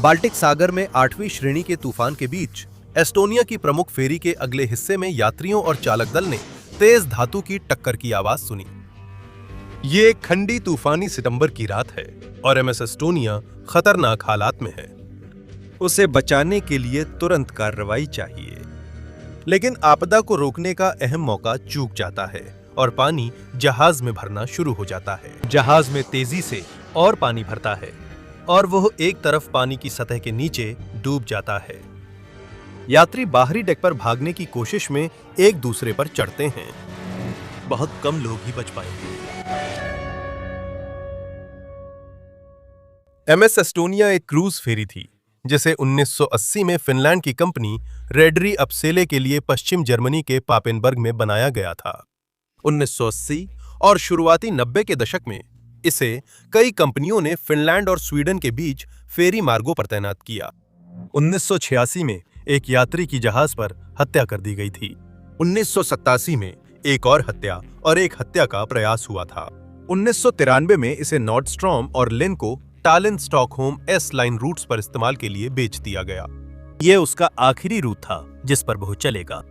Baltic सागर में 8वीं श्रेणी के तूफान के बीच एस्टोनिया की प्रमुख फेरी के अगले हिस्से में यात्रियों और चालक दल ने तेज धातु की टक्कर की आवाज सुनी। ये एक ठंडी तूफानी सितंबर की रात है और एमएस एस्टोनिया खतरनाक हालात में है। उसे बचाने के लिए तुरंत कार्रवाई चाहिए, लेकिन आपदा को रोकने का अहम मौका चूक जाता है और पानी जहाज में भरना शुरू हो जाता है। जहाज में तेजी से और पानी भरता है और वह एक तरफ पानी की सतह के नीचे डूब जाता है। यात्री बाहरी डेक पर भागने की कोशिश में एक दूसरे पर चढ़ते हैं। बहुत कम लोग ही बच पाएंगे। एमएस एस्टोनिया एक क्रूज फेरी थी जिसे 1980 में फिनलैंड की कंपनी रेडरी अपसेले के लिए पश्चिम जर्मनी के पापेनबर्ग में बनाया गया था। 1980 और शुरुआती 90 के दशक में इसे कई कंपनियों ने फिनलैंड और स्वीडन के बीच फेरी मार्गों पर तैनात किया। 1986 में एक यात्री की जहाज पर हत्या कर दी गई थी। 1987 में एक और हत्या और एक हत्या का प्रयास हुआ था। 1993 में इसे नॉर्डस्ट्रॉम और लिन को टालिन स्टॉकहोम एस लाइन रूट्स पर इस्तेमाल के लिए बेच दिया गया। यह उसका आखिरी रूट था जिस पर वह चलेगा।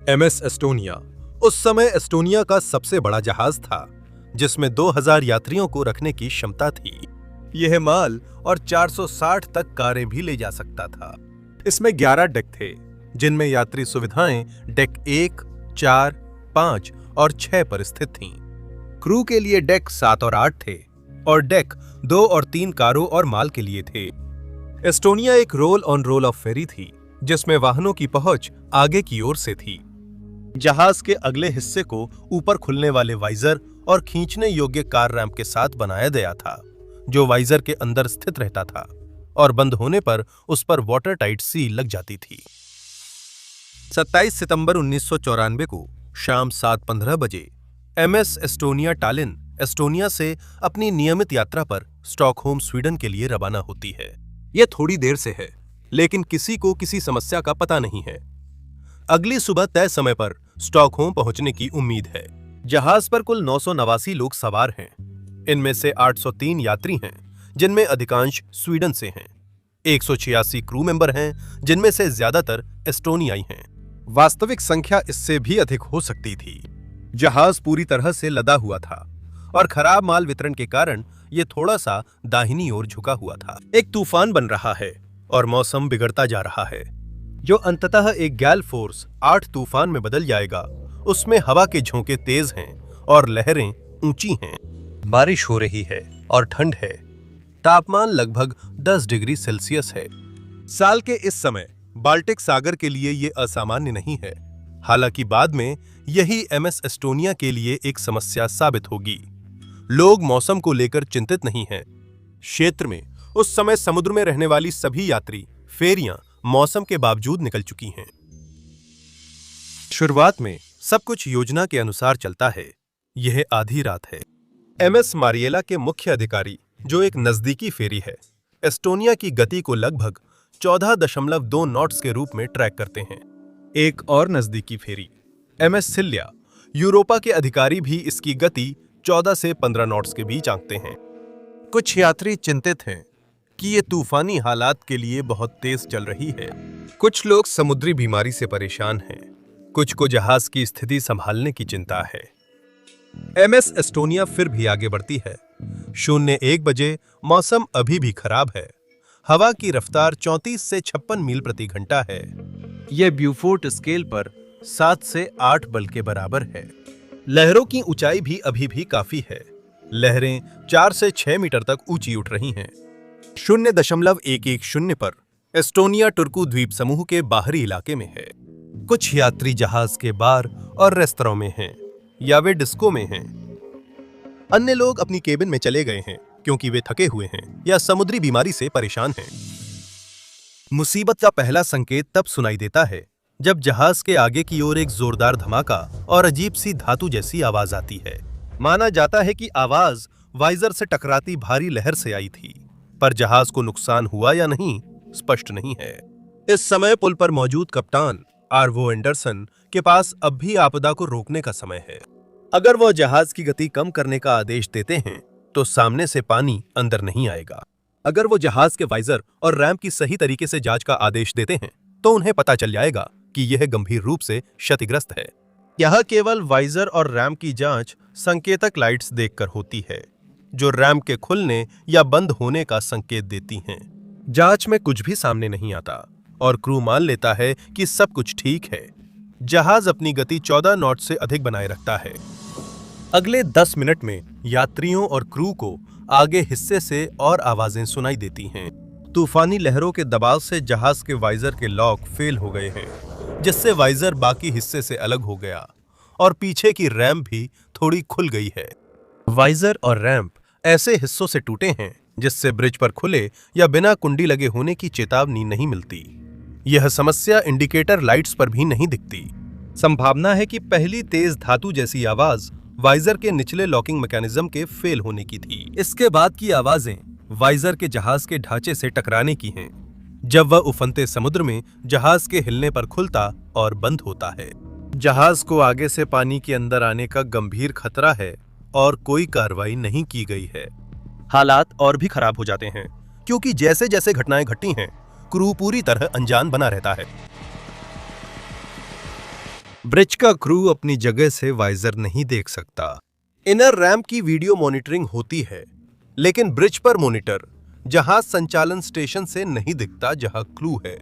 एमएस एस्टोनिया उस समय एस्टोनिया का सबसे बड़ा जहाज था, जिसमें 2000 यात्रियों को रखने की क्षमता थी। यह माल और 460 तक कारें भी ले जा सकता था। इसमें 11 डेक थे, जिनमें यात्री सुविधाएं डेक 1, 4, 5 और 6 पर स्थित थीं। क्रू के लिए डेक 7 और 8 थे और डेक 2 और 3 कारों और माल के लिए थे। एस्टोनिया एक रोल ऑन रोल ऑफ फेरी थी, जिसमें वाहनों की पहुंच आगे की ओर से थी। जहाज के अगले हिस्से को ऊपर खुलने वाले वाइजर और खींचने योग्य कार रैंप के साथ बनाया गया था, जो वाइजर के अंदर स्थित रहता था और बंद होने पर उस पर वाटर टाइट सील लग जाती थी। 27 सितंबर 1994 को शाम 7:15 बजे एमएस एस्टोनिया टालिन एस्टोनिया से अपनी नियमित यात्रा पर स्टॉकहोम स्वीडन के लिए रवाना होती है। यह थोड़ी देर से है, लेकिन किसी को किसी समस्या का पता नहीं है। अगली सुबह तय समय पर स्टॉकहोम पहुंचने की उम्मीद है। जहाज पर कुल 989 लोग सवार हैं। इनमें से 803 यात्री हैं, जिनमें अधिकांश स्वीडन से हैं। 186 क्रू मेंबर हैं, जिनमें से ज्यादातर एस्टोनियाई हैं। वास्तविक संख्या इससे भी अधिक हो सकती थी। जहाज पूरी तरह से लदा हुआ था और खराब माल वितरण के कारण यह थोड़ा सा दाहिनी ओर झुका हुआ था। एक तूफान बन रहा है और मौसम बिगड़ता जा रहा है, जो अंततः एक गैल फोर्स 8 तूफान में बदल जाएगा। उसमें हवा के झोंके तेज हैं और लहरें ऊंची हैं। बारिश हो रही है और ठंड है। तापमान लगभग 10 डिग्री सेल्सियस है। साल के इस समय बाल्टिक सागर के लिए यह असामान्य नहीं है। हालांकि बाद में यही एमएस एस्टोनिया के लिए एक समस्या साबित होगी। लोग मौसम को लेकर चिंतित नहीं हैं। क्षेत्र में उस समय समुद्र में रहने वाली सभी यात्री फेरियां मौसम के बावजूद निकल चुकी हैं। शुरुआत में सब कुछ योजना के अनुसार चलता है। यह आधी रात है। एमएस मारिएला के मुख्य अधिकारी, जो एक नजदीकी फेरी है, एस्टोनिया की गति को लगभग 14.2 नॉट्स के रूप में ट्रैक करते हैं। एक और नजदीकी फेरी एमएस सिल्या, यूरोपा के अधिकारी भी इसकी गति 14 से 15 नॉट्स के बीच आंकते हैं। कुछ यात्री चिंतित हैं कि ये तूफानी हालात के लिए बहुत तेज चल रही है। कुछ लोग समुद्री बीमारी से परेशान हैं। कुछ को जहाज की स्थिति संभालने की चिंता है। एमएस एस्टोनिया फिर भी आगे बढ़ती है। 01 बजे मौसम अभी भी खराब है। हवा की रफ्तार 34 से 56 मील प्रति घंटा है। यह ब्यूफोर्ट स्केल पर 7 से 8 बल के बराबर है। लहरों की ऊंचाई भी अभी भी काफी है। लहरें 4 से 6 मीटर तक ऊंची उठ रही हैं। 0.110 पर एस्टोनिया टुर्कू द्वीप समूह के बाहरी इलाके में है। कुछ यात्री जहाज के बार और रेस्तरां में हैं या वे डिस्को में हैं। अन्य लोग अपनी केबिन में चले गए हैं क्योंकि वे थके हुए हैं या समुद्री बीमारी से परेशान हैं। मुसीबत का पहला संकेत तब सुनाई देता है जब जहाज के आगे की ओर एक जोरदार धमाका और अजीब सी धातु जैसी आवाज आती है। माना जाता है कि आवाज वाइजर से टकराती भारी लहर से आई थी, पर जहाज को नुकसान हुआ या नहीं स्पष्ट नहीं है। इस समय पुल पर मौजूद कप्तान आर्वो एंडरसन के पास अब भी आपदा को रोकने का समय है। अगर वह जहाज की गति कम करने का आदेश देते हैं तो सामने से पानी अंदर नहीं आएगा। अगर वो जहाज के वाइजर और रैंप की सही तरीके से जांच का आदेश देते हैं तो उन्हें पता चल जाएगा कि यह गंभीर रूप से क्षतिग्रस्त है। यह केवल वाइजर और रैंप की जांच संकेतक लाइट्स देखकर होती है, जो रैंप के खुलने या बंद होने का संकेत देती हैं। जांच में कुछ भी सामने नहीं आता और क्रू मान लेता है कि सब कुछ ठीक है। जहाज अपनी गति 14 नॉट से अधिक बनाए रखता है। अगले 10 मिनट में यात्रियों और क्रू को आगे हिस्से से और आवाजें सुनाई देती हैं। तूफानी लहरों के दबाव से जहाज के वाइजर के लॉक फेल हो गए हैं, जिससे वाइजर बाकी हिस्से से अलग हो गया और पीछे की रैंप भी थोड़ी खुल गई है। वाइजर और रैंप ऐसे हिस्सों से टूटे हैं जिससे ब्रिज पर खुले या बिना कुंडी लगे होने की चेतावनी नहीं मिलती। यह समस्या इंडिकेटर लाइट्स पर भी नहीं दिखती। संभावना है कि पहली तेज धातु जैसी आवाज वाइजर के निचले लॉकिंग मैकेनिज्म के फेल होने की थी। इसके बाद की आवाजें वाइजर के जहाज के ढांचे से टकराने की हैं, जब वह उफनते समुद्र में जहाज के हिलने पर खुलता और बंद होता है। जहाज को आगे से पानी के अंदर आने का गंभीर खतरा है और कोई कार्रवाई नहीं की गई है। हालात और भी खराब हो जाते हैं क्योंकि जैसे जैसे घटनाएं घटती हैं, क्रू पूरी तरह अनजान बना रहता है। ब्रिज का क्रू अपनी जगह से वाइजर नहीं देख सकता। इनर रैंप की वीडियो मॉनिटरिंग होती है, लेकिन ब्रिज पर मॉनिटर जहाज संचालन स्टेशन से नहीं दिखता जहां क्रू है।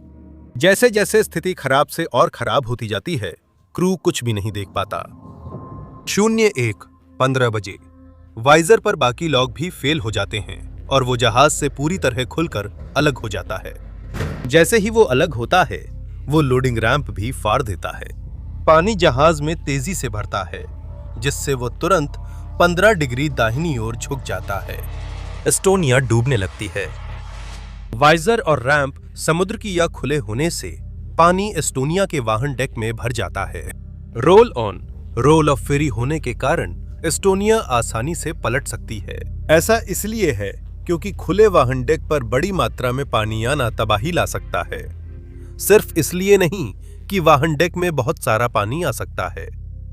जैसे जैसे स्थिति खराब से और खराब होती जाती है, क्रू कुछ भी नहीं देख पाता। 01:15 बजे वाइजर पर बाकी लॉक भी फेल हो जाते हैं और वो जहाज से पूरी तरह खुलकर अलग हो जाता है। जैसे ही वो अलग होता है, वो लोडिंग रैंप भी फाड़ देता है। पानी जहाज में तेजी से भरता है, जिससे वो तुरंत 15 डिग्री दाहिनी ओर झुक जाता है। एस्टोनिया डूबने लगती है। वाइजर और रैंप समुद्र की या खुले होने से पानी एस्टोनिया के वाहन डेक में भर जाता है। रोल ऑन, रोल ऑफ फेरी होने के कारण एस्टोनिया आसानी से पलट सकती है। ऐसा इसलिए है क्योंकि खुले वाहन डेक पर बड़ी मात्रा में पानी आना तबाही ला सकता है। सिर्फ इसलिए नहीं कि वाहन डेक में बहुत सारा पानी आ सकता है,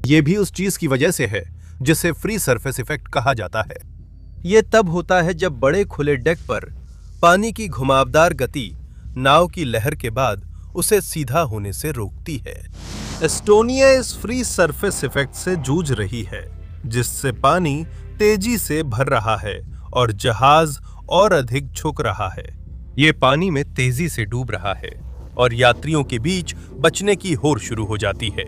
ये भी उस चीज की वजह से है जिसे फ्री सरफेस इफेक्ट कहा जाता है। ये तब होता है जब बड़े खुले डेक पर पानी की घुमावदार गति नाव की लहर के बाद उसे सीधा होने से रोकती है। एस्टोनिया इस फ्री सरफेस इफेक्ट से जूझ रही है, जिससे पानी तेजी से भर रहा है और जहाज और अधिक झुक रहा है। ये पानी में तेजी से डूब रहा है और यात्रियों के बीच बचने की होड़ शुरू हो जाती है।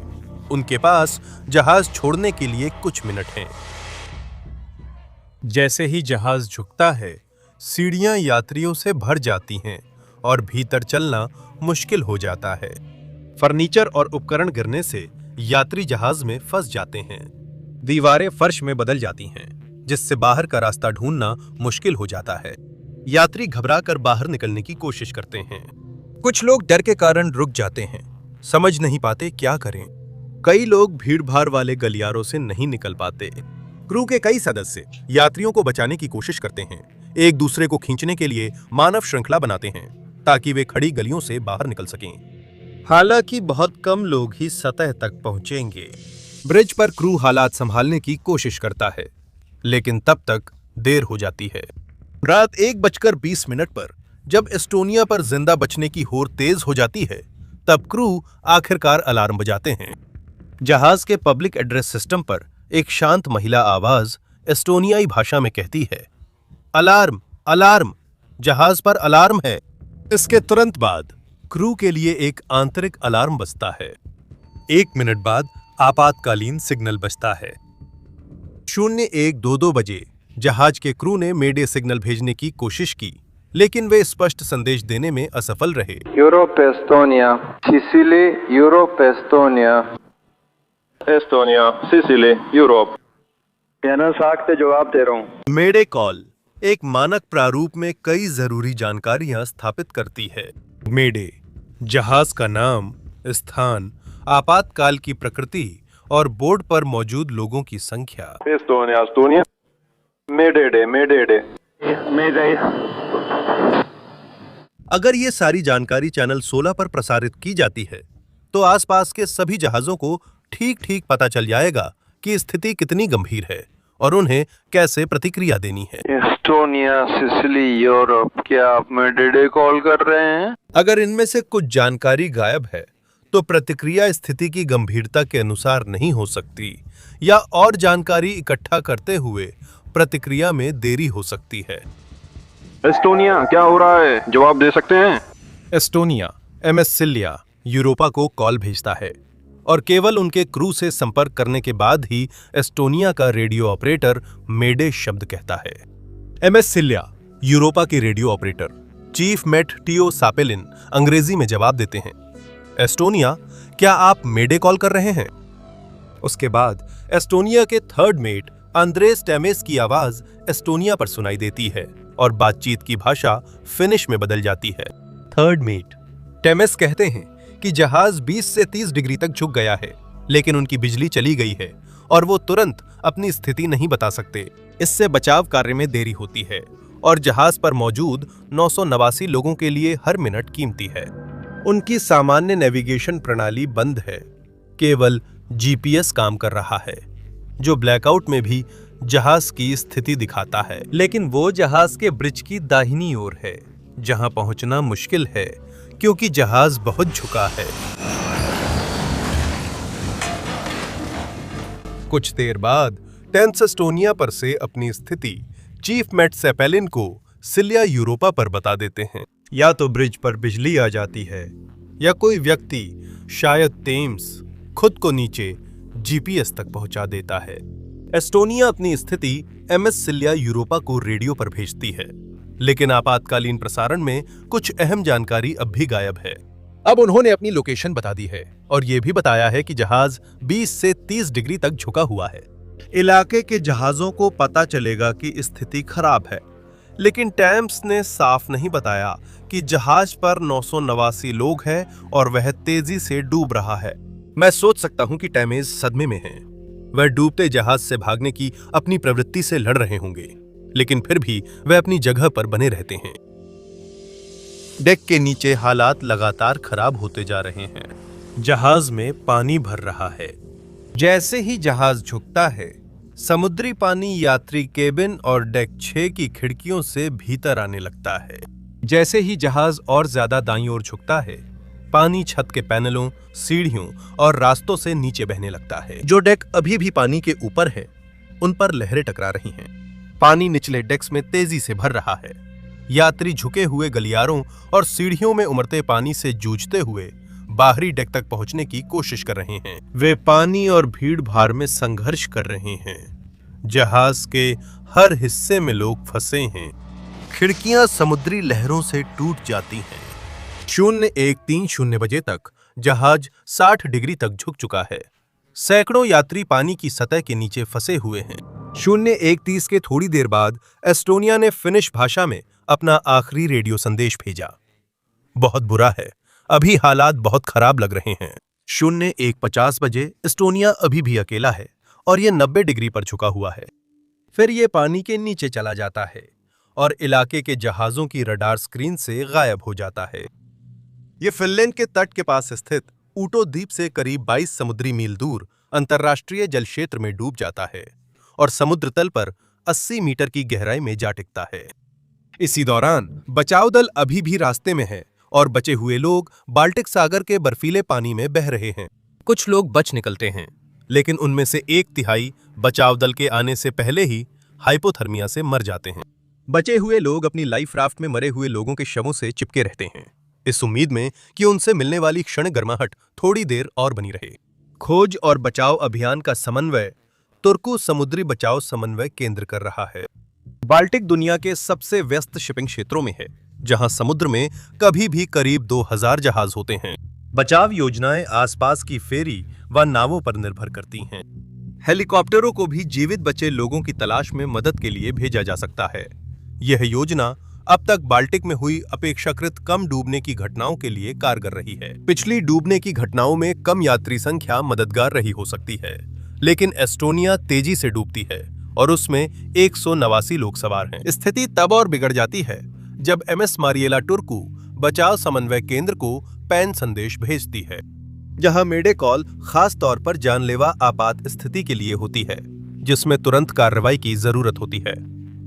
उनके पास जहाज छोड़ने के लिए कुछ मिनट हैं। जैसे ही जहाज झुकता है, सीढ़ियां यात्रियों से भर जाती हैं और भीतर चलना मुश्किल हो जाता है। फर्नीचर और उपकरण गिरने से यात्री जहाज में फंस जाते हैं। दीवारें फर्श में बदल जाती हैं, जिससे बाहर का रास्ता ढूंढना मुश्किल हो जाता है। यात्री घबराकर बाहर निकलने की कोशिश करते हैं। कुछ लोग डर के कारण रुक जाते हैं, समझ नहीं पाते क्या करें। कई लोग भीड़-भाड़ वाले गलियारों से नहीं निकल पाते। क्रू के कई सदस्य यात्रियों को बचाने की कोशिश करते हैं, एक दूसरे को खींचने के लिए मानव श्रृंखला बनाते हैं ताकि वे खड़ी गलियों से बाहर निकल सकें। हालांकि बहुत कम लोग ही सतह तक पहुंचेंगे। ब्रिज पर क्रू हालात संभालने की कोशिश करता है, लेकिन तब तक देर हो जाती है। रात 1:20 पर जब एस्टोनिया पर जिंदा बचने की होड़ तेज हो जाती है, तब क्रू आखिरकार अलार्म बजाते हैं। जहाज के पब्लिक एड्रेस सिस्टम पर एक शांत महिला आवाज एस्टोनियाई भाषा में कहती है, अलार्म, अलार्म, जहाज पर अलार्म है। इसके तुरंत बाद क्रू के लिए एक आंतरिक अलार्म बजता है। 1 मिनट बाद आपातकालीन सिग्नल बजता है। 01:22 बजे जहाज के क्रू ने मेडे सिग्नल भेजने की कोशिश की, लेकिन वे स्पष्ट संदेश देने में असफल रहे। Europe Estonia, Sicily, Europe Estonia, Estonia, Sicily, Europe. याना साख से जवाब दे रहा हूँ। मेडे कॉल एक मानक प्रारूप में कई जरूरी जानकारियां स्थापित करती है। मेडे, जहाज का नाम, स्थान, आपातकाल की प्रकृति और बोर्ड पर मौजूद लोगों की संख्या। एस्टोनिया, एस्टोनिया, मेडे, मेडे, मेडे। अगर ये सारी जानकारी चैनल 16 पर प्रसारित की जाती है, तो आसपास के सभी जहाजों को ठीक ठीक पता चल जाएगा कि स्थिति कितनी गंभीर है और उन्हें कैसे प्रतिक्रिया देनी है। Estonia, Sicily, Europe. क्या आप मेडेडे कॉल कर रहे हैं? अगर इनमें से कुछ जानकारी गायब है तो प्रतिक्रिया स्थिति की गंभीरता के अनुसार नहीं हो सकती या और जानकारी इकट्ठा करते हुए प्रतिक्रिया में देरी हो सकती है। एस्टोनिया, क्या हो रहा है? जवाब दे सकते हैं? एस्टोनिया MS सिलिया यूरोपा को कॉल भेजता है और केवल उनके क्रू से संपर्क करने के बाद ही एस्टोनिया का रेडियो ऑपरेटर मेडे शब्द कहता है। MS सिलिया यूरोपा के रेडियो ऑपरेटर चीफ मेट टियो सापेलिन अंग्रेजी में जवाब देते हैं, एस्टोनिया, क्या आप मेडे कॉल कर रहे हैं? उसके बाद एस्टोनिया के थर्ड मेट अंद्रेस टेमेस की आवाज एस्टोनिया पर सुनाई देती है और बातचीत की भाषा फिनिश में बदल जाती है। थर्ड मेट टेमेस कहते हैं कि जहाज 20 से 30 डिग्री तक झुक गया है, लेकिन उनकी बिजली चली गई है और वो तुरंत अपनी स्थिति नहीं बता सकते। इससे बचाव कार्य में देरी होती है और जहाज पर मौजूद 989 लोगों के लिए हर मिनट कीमती है। उनकी सामान्य नेविगेशन प्रणाली बंद है, केवल GPS काम कर रहा है, जो ब्लैकआउट में भी जहाज की स्थिति दिखाता है, लेकिन वो जहाज के ब्रिज की दाहिनी ओर है, जहां पहुंचना मुश्किल है क्योंकि जहाज बहुत झुका है। कुछ देर बाद टेंस एस्टोनिया पर से अपनी स्थिति चीफ मेट सेपेलिन को सिलिया यूरोपा पर बता देते हैं। या तो ब्रिज पर बिजली आ जाती है या कोई व्यक्ति, शायद टेम्स, खुद को नीचे GPS तक पहुंचा देता है। एस्टोनिया अपनी स्थिति MS सिलिया यूरोपा को रेडियो पर भेजती है, लेकिन आपातकालीन प्रसारण में कुछ अहम जानकारी अब भी गायब है। अब उन्होंने अपनी लोकेशन बता दी है और यह भी बताया है कि जहाज 20 से 30 डिग्री तक झुका हुआ है। इलाके के जहाजों को पता चलेगा कि स्थिति खराब है, लेकिन टैम्स ने साफ नहीं बताया कि जहाज पर 989 लोग हैं और वह तेजी से डूब रहा है। मैं सोच सकता हूं कि टैमेज सदमे में हैं। वह डूबते जहाज से भागने की अपनी प्रवृत्ति से लड़ रहे होंगे, लेकिन फिर भी वह अपनी जगह पर बने रहते हैं। डेक के नीचे हालात लगातार खराब होते जा रहे हैं। जहाज में पानी भर रहा है। जैसे ही जहाज झुकता है, समुद्री पानी यात्री केबिन और डेक 6 की खिड़कियों से भीतर आने लगता है। जैसे ही जहाज और ज्यादा दाईं ओर झुकता है, पानी छत के पैनलों, सीढ़ियों और रास्तों से नीचे बहने लगता है। जो डेक अभी भी पानी के ऊपर है, उन पर लहरें टकरा रही हैं। पानी निचले डेक्स में तेजी से भर रहा है। यात्री झुके हुए गलियारों और सीढ़ियों में उमड़ते पानी से जूझते हुए बाहरी डेक तक पहुंचने की कोशिश कर रहे हैं। वे पानी और भीड़ भाड़ में संघर्ष कर रहे हैं। जहाज के हर हिस्से में लोग फंसे हैं। खिड़कियां समुद्री लहरों से टूट जाती हैं। 0130 बजे तक जहाज 60 डिग्री तक झुक चुका है। सैकड़ों यात्री पानी की सतह के नीचे फंसे हुए हैं। 0130 के थोड़ी देर बाद एस्टोनिया ने फिनिश भाषा में अपना आखिरी रेडियो संदेश भेजा। बहुत बुरा है, अभी हालात बहुत खराब लग रहे हैं। 0150 बजे एस्टोनिया अभी भी अकेला है और यह 90 डिग्री पर झुका हुआ है। फिर यह पानी के नीचे चला जाता है और इलाके के जहाजों की रडार स्क्रीन से गायब हो जाता है। यह फिनलैंड के तट के पास स्थित ऊटो द्वीप से करीब 22 समुद्री मील दूर अंतर्राष्ट्रीय जल क्षेत्र में डूब जाता है और समुद्र तल पर 80 मीटर की गहराई में जा टिकता है। इसी दौरान बचाव दल अभी भी रास्ते में है और बचे हुए लोग बाल्टिक सागर के बर्फीले पानी में बह रहे हैं। कुछ लोग बच निकलते हैं, लेकिन उनमें से 1/3 बचाव दल के आने से पहले ही हाइपोथर्मिया से मर जाते हैं। बचे हुए लोग अपनी लाइफ राफ्ट में मरे हुए लोगों के शवों से चिपके रहते हैं, इस उम्मीद में कि उनसे मिलने वाली क्षण गर्माहट थोड़ी देर और बनी रहे। खोज और बचाव अभियान का समन्वय तुर्कू समुद्री बचाव समन्वय केंद्र कर रहा है। बाल्टिक दुनिया के सबसे व्यस्त शिपिंग क्षेत्रों में है, जहां समुद्र में कभी भी करीब 2000 जहाज होते हैं। बचाव योजनाएं आसपास की फेरी व नावों पर निर्भर करती हैं। हेलीकॉप्टरों को भी जीवित बचे लोगों की तलाश में मदद के लिए भेजा जा सकता है। यह योजना अब तक बाल्टिक में हुई अपेक्षाकृत कम डूबने की घटनाओं के लिए कारगर रही है। पिछली डूबने की घटनाओं में कम यात्री संख्या मददगार रही हो सकती है, लेकिन एस्टोनिया तेजी से डूबती है और उसमें 189 लोग सवार हैं। स्थिति तब और बिगड़ जाती है जब MS मारिएला टुर्कू बचाव समन्वय केंद्र को पैन संदेश भेजती है, जहां मेडे कॉल खास तौर पर जानलेवा आपात स्थिति के लिए होती है, जिसमें तुरंत कार्रवाई की जरूरत होती है।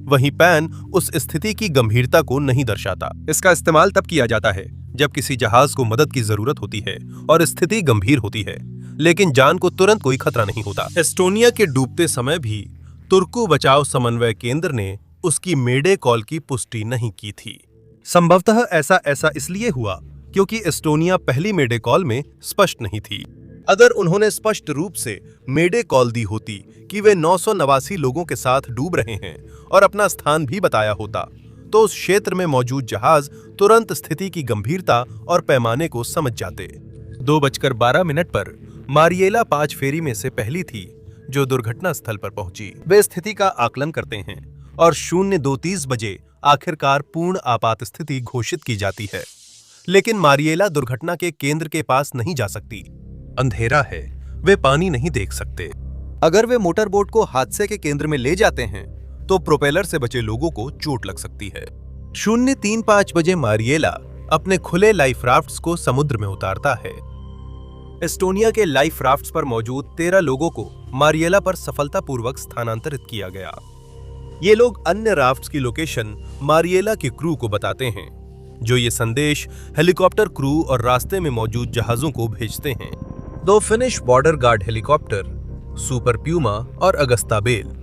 वहीं पैन उस स्थिति की गंभीरता को नहीं दर्शाता। इसका इस्तेमाल तब किया जाता है जब किसी जहाज को मदद की जरूरत होती है और स्थिति गंभीर होती है, लेकिन जान को तुरंत कोई खतरा नहीं होता। एस्टोनिया के डूबते समय भी तुर्कु बचाव समन्वय केंद्र ने उसकी मेडे कॉल की पुष्टि नहीं की थी। संभवतः ऐसा इसलिए हुआ क्योंकि एस्टोनिया पहली मेडे कॉल में स्पष्ट नहीं थी। अगर उन्होंने स्पष्ट रूप से मेडे कॉल दी होती कि वे 989 लोगों के साथ डूब रहे हैं और अपना स्थान भी बताया होता, तो उस क्षेत्र में मौजूद जहाज तुरंत स्थिति की गंभीरता और पैमाने को समझ जाते। 2:12 पर मारिएला 5 फेरी में से पहली थी जो दुर्घटना स्थल पर पहुंची। वे स्थिति का आकलन करते हैं और 02:30 बजे आखिरकार पूर्ण आपात स्थिति घोषित की जाती है। लेकिन मारिएला दुर्घटना के केंद्र के पास नहीं जा सकती। अंधेरा है, वे पानी नहीं देख सकते। अगर वे मोटर बोट को हादसे के केंद्र में ले जाते हैं तो प्रोपेलर से बचे लोगों को चोट लग सकती है। 0:35 बजे मारिएला अपने खुले लाइफ राफ्ट्स को समुद्र में उतारता है। एस्टोनिया के लाइफ राफ्ट्स पर मौजूद 13 लोगों को मारिएला पर सफलतापूर्वक स्थानांतरित किया गया। ये लोग अन्य राफ्ट्स की लोकेशन मारिएला की क्रू को बताते हैं, जो ये संदेश हेलीकॉप्टर क्रू और रास्ते में मौजूद जहाजों को भेजते हैं। 2 finish border guard helicopter super Puma और अगस्ता बेल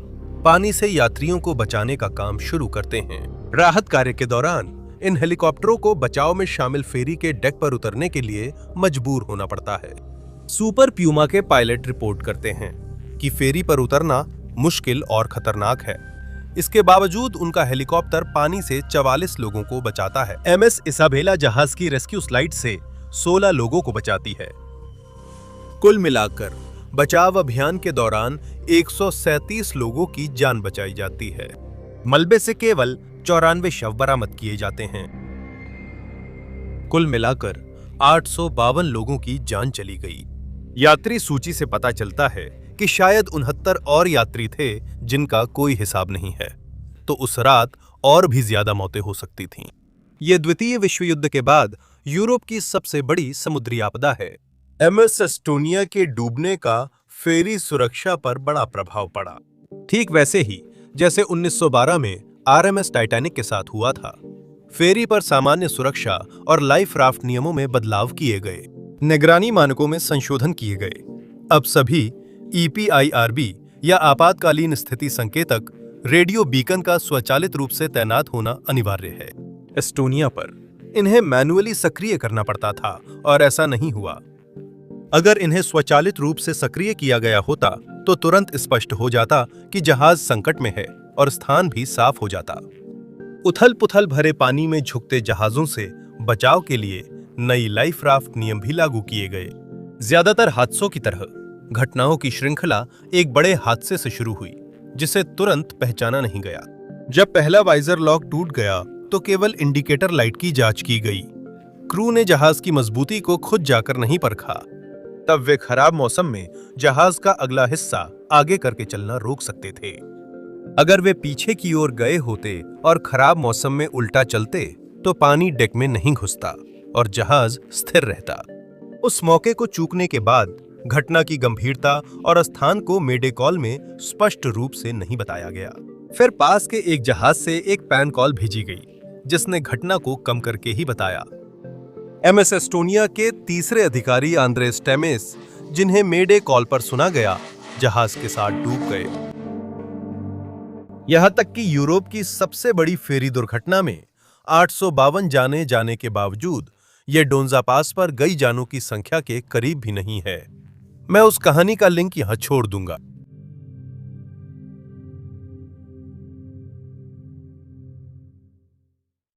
पानी से यात्रियों को बचाने का काम शुरू करते हैं। राहत कार्य के दौरान इन हेलीकॉप्टरों को बचाव में शामिल फेरी के डेक पर उतरने के लिए मजबूर होना पड़ता है। सुपर प्यूमा के पायलट रिपोर्ट करते हैं कि फेरी पर उतरना मुश्किल और खतरनाक है। इसके बावजूद उनका हेलीकॉप्टर पानी से 44 लोगों को बचाता है। एमएस इसाबेला जहाज की रेस्क्यू स्लाइड से 16 लोगों को बचाती है। कुल मिलाकर बचाव अभियान के दौरान 137 लोगों की जान बचाई जाती है। मलबे से केवल 94 शव बरामद किए जाते हैं। कुल मिलाकर 852 लोगों की जान चली गई। यात्री सूची से पता चलता है कि शायद 69 और यात्री थे जिनका कोई हिसाब नहीं है, तो उस रात और भी ज्यादा मौतें हो सकती थीं। यह द्वितीय विश्व युद्ध के बाद यूरोप की सबसे बड़ी समुद्री आपदा है। एमएस एस्टोनिया के डूबने का फेरी सुरक्षा पर बड़ा प्रभाव पड़ा, ठीक वैसे ही जैसे 1912 में आरएमएस टाइटैनिक के साथ हुआ था। फेरी पर सामान्य सुरक्षा और लाइफ राफ्ट नियमों में बदलाव किए गए, निगरानी मानकों में संशोधन किए गए। अब सभी ईपीआईआरबी या आपातकालीन स्थिति संकेतक रेडियो बीकन का स्वचालित रूप से तैनात होना अनिवार्य है। एस्टोनिया पर इन्हें मैन्युअली सक्रिय करना पड़ता था और ऐसा नहीं हुआ। अगर इन्हें स्वचालित रूप से सक्रिय किया गया होता तो तुरंत स्पष्ट हो जाता कि जहाज संकट में है और स्थान भी साफ हो जाता। उथल-पुथल भरे पानी में झुकते जहाजों से बचाव के लिए नई लाइफ राफ्ट नियम भी लागू किए गए। ज्यादातर हादसों की तरह घटनाओं की श्रृंखला एक बड़े हादसे से शुरू हुई जिसे तुरंत पहचाना नहीं गया। जब पहला वाइजर लॉक टूट गया तो केवल इंडिकेटर लाइट की जांच की गई। क्रू ने जहाज की मजबूती को खुद जाकर नहीं परखा। तब वे खराब मौसम में जहाज का अगला हिस्सा आगे करके चलना रोक सकते थे। अगर वे पीछे की ओर गए होते और खराब मौसम में उल्टा चलते तो पानी डेक में नहीं घुसता और जहाज स्थिर रहता। उस मौके को चूकने के बाद घटना की गंभीरता और स्थान को मेडे कॉल में स्पष्ट रूप से नहीं बताया गया। फिर पास के एक जहाज से एक पैन कॉल भेजी गई जिसने घटना को कम करके ही बताया। एमएस एस्टोनिया के तीसरे अधिकारी आंद्रेस टेमेस, जिन्हें मेडे कॉल पर सुना गया, जहाज के साथ डूब गए। यहां तक कि यूरोप की सबसे बड़ी फेरी दुर्घटना में 852 जाने जाने के बावजूद यह डोंजा पास पर गई जानों की संख्या के करीब भी नहीं है। मैं उस कहानी का लिंक यहां छोड़ दूंगा।